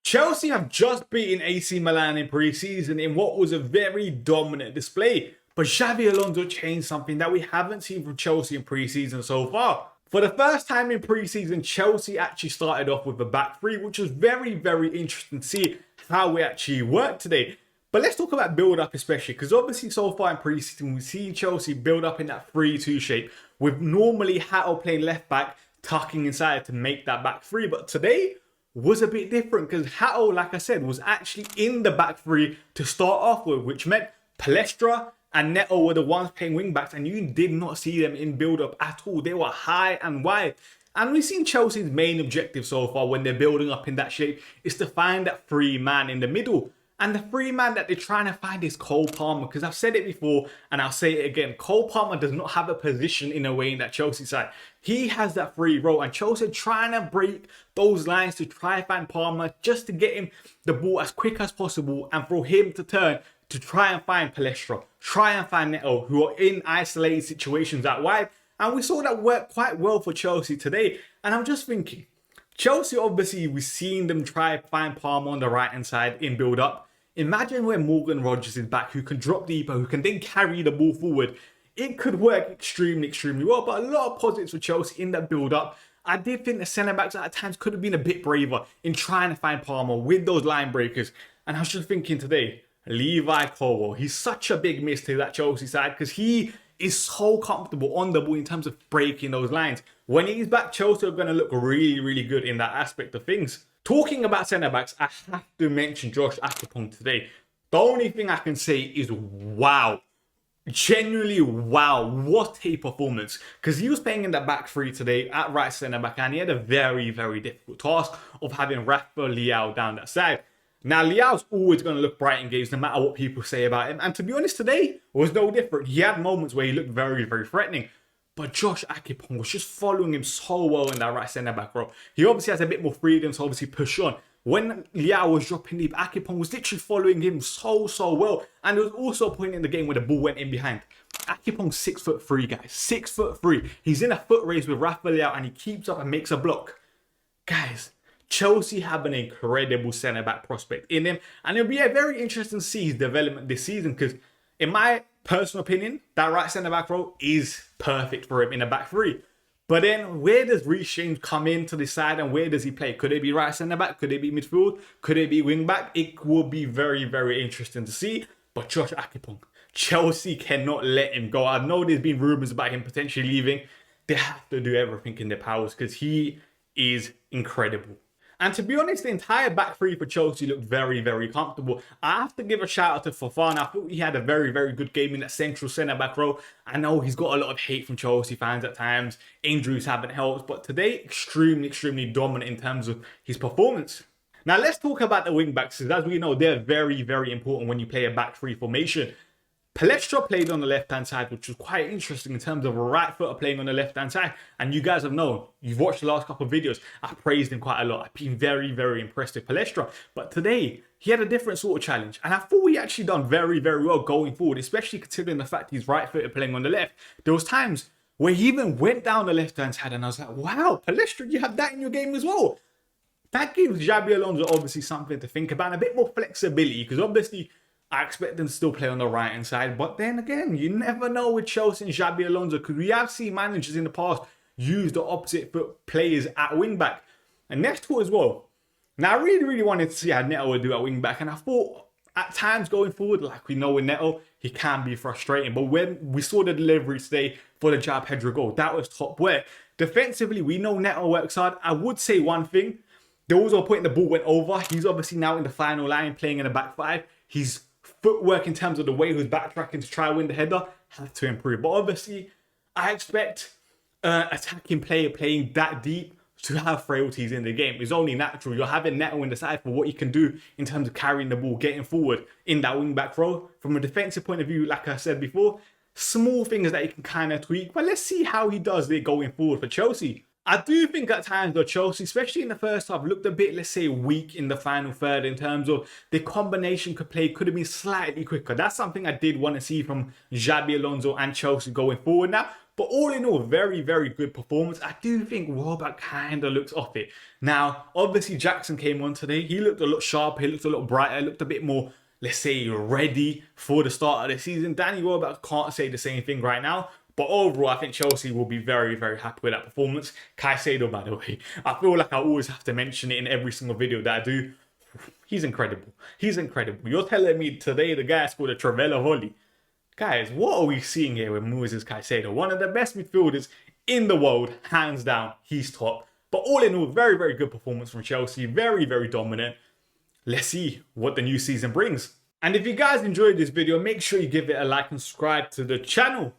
Chelsea have just beaten AC Milan in pre-season in what was a very dominant display. But Xabi Alonso changed something that we haven't seen from Chelsea in pre-season so far. For the first time in pre-season, Chelsea actually started off with a back three, which was very, very interesting to see how we actually worked today. But let's talk about build-up especially, because obviously so far in pre-season, we've seen Chelsea build up in that 3-2 shape, with normally Hato playing left-back, tucking inside to make that back three. But today was a bit different because Hato, like I said, was actually in the back three to start off with, which meant Palestra and Neto were the ones playing wing backs, and you did not see them in build-up at all. They were high and wide. And we've seen Chelsea's main objective so far when they're building up in that shape is to find that free man in the middle. And the free man that they're trying to find is Cole Palmer, because I've said it before and I'll say it again. Cole Palmer does not have a position in a way in that Chelsea side. He has that free role, and Chelsea are trying to break those lines to try and find Palmer just to get him the ball as quick as possible and for him to turn to try and find Palestra, try and find Neto, who are in isolated situations out wide. And we saw that work quite well for Chelsea today. And I'm just thinking, Chelsea, obviously, we've seen them try to find Palmer on the right-hand side in build-up. Imagine where Morgan Rogers is back, who can drop deeper, who can then carry the ball forward. It could work extremely, extremely well. But a lot of positives for Chelsea in that build-up. I did think the centre-backs at times could have been a bit braver in trying to find Palmer with those line breakers. And I was just thinking today, Levi Colwill, he's such a big miss to that Chelsea side because he is so comfortable on the ball in terms of breaking those lines. When he's back, Chelsea are going to look really, really good in that aspect of things. Talking about centre-backs, I have to mention Josh Akpong today. The only thing I can say is wow. Genuinely wow. What a performance. Because he was playing in the back three today at right centre-back, and he had a very, very difficult task of having Rafa Leao down that side. Now, Leao's always going to look bright in games no matter what people say about him. And to be honest, today was no different. He had moments where he looked very, very threatening. But Josh Akpong was just following him so well in that right centre-back role. He obviously has a bit more freedom to obviously push on. When Leao was dropping deep, Akpong was literally following him so well. And there was also a point in the game where the ball went in behind. Akpong's 6'3", guys. 6'3". He's in a foot race with Rafa Leao and he keeps up and makes a block. Guys, Chelsea have an incredible centre-back prospect in him. And it'll be a very interesting to see his development this season because in my personal opinion, that right centre-back role is perfect for him in a back three. But then where does Reece James come into the side and where does he play? Could it be right centre-back? Could it be midfield? Could it be wing-back? It will be very, very interesting to see. But Josh Akpong, Chelsea cannot let him go. I know there's been rumours about him potentially leaving. They have to do everything in their powers because he is incredible. And to be honest, the entire back three for Chelsea looked very, very comfortable. I have to give a shout out to Fofana. I thought he had a very, very good game in that central centre-back role. I know he's got a lot of hate from Chelsea fans at times. Injuries haven't helped. But today, extremely, extremely dominant in terms of his performance. Now, let's talk about the wing-backs. As we know, they're very, very important when you play a back three formation. Palestra played on the left-hand side, which was quite interesting in terms of a right footer playing on the left-hand side. And you guys have known, you've watched the last couple of videos, I praised him quite a lot. I've been very, very impressed with Palestra. But today, he had a different sort of challenge. And I thought he actually done very, very well going forward, especially considering the fact he's right footer playing on the left. There was times where he even went down the left-hand side and I was like, wow, Palestra, you have that in your game as well. That gives Xabi Alonso obviously something to think about and a bit more flexibility because obviously I expect them to still play on the right-hand side. But then again, you never know with Chelsea and Xabi Alonso because we have seen managers in the past use the opposite foot players at wing-back. And next to it as well. Now, I really, really wanted to see how Neto would do at wing-back. And I thought at times going forward, like we know with Neto, he can be frustrating. But when we saw the delivery today for the João Pedro goal, that was top work. Defensively, we know Neto works hard. I would say one thing. There was a point the ball went over. He's obviously now in the final line playing in the back five. He's footwork in terms of the way he was backtracking to try and win the header had to improve. But obviously, I expect attacking player playing that deep to have frailties in the game. It's only natural. You're having Neto in the side for what he can do in terms of carrying the ball, getting forward in that wing-back role. From a defensive point of view, like I said before, small things that he can kind of tweak. But let's see how he does it going forward for Chelsea. I do think at times though Chelsea, especially in the first half, looked a bit, let's say, weak in the final third in terms of the combination could have been slightly quicker. That's something I did want to see from Xabi Alonso and Chelsea going forward now. But all in all, very, very good performance. I do think Welbeck kind of looks off it. Now, obviously, Jackson came on today. He looked a lot sharper. He looked a lot brighter. Looked a bit more, let's say, ready for the start of the season. Danny Welbeck can't say the same thing right now. But overall, I think Chelsea will be very, very happy with that performance. Caicedo, by the way, I feel like I always have to mention it in every single video that I do. He's incredible. He's incredible. You're telling me today the guy scored a Trivela volley. Guys, what are we seeing here with Moises Caicedo? One of the best midfielders in the world, hands down. He's top. But all in all, very, very good performance from Chelsea. Very, very dominant. Let's see what the new season brings. And if you guys enjoyed this video, make sure you give it a like and subscribe to the channel.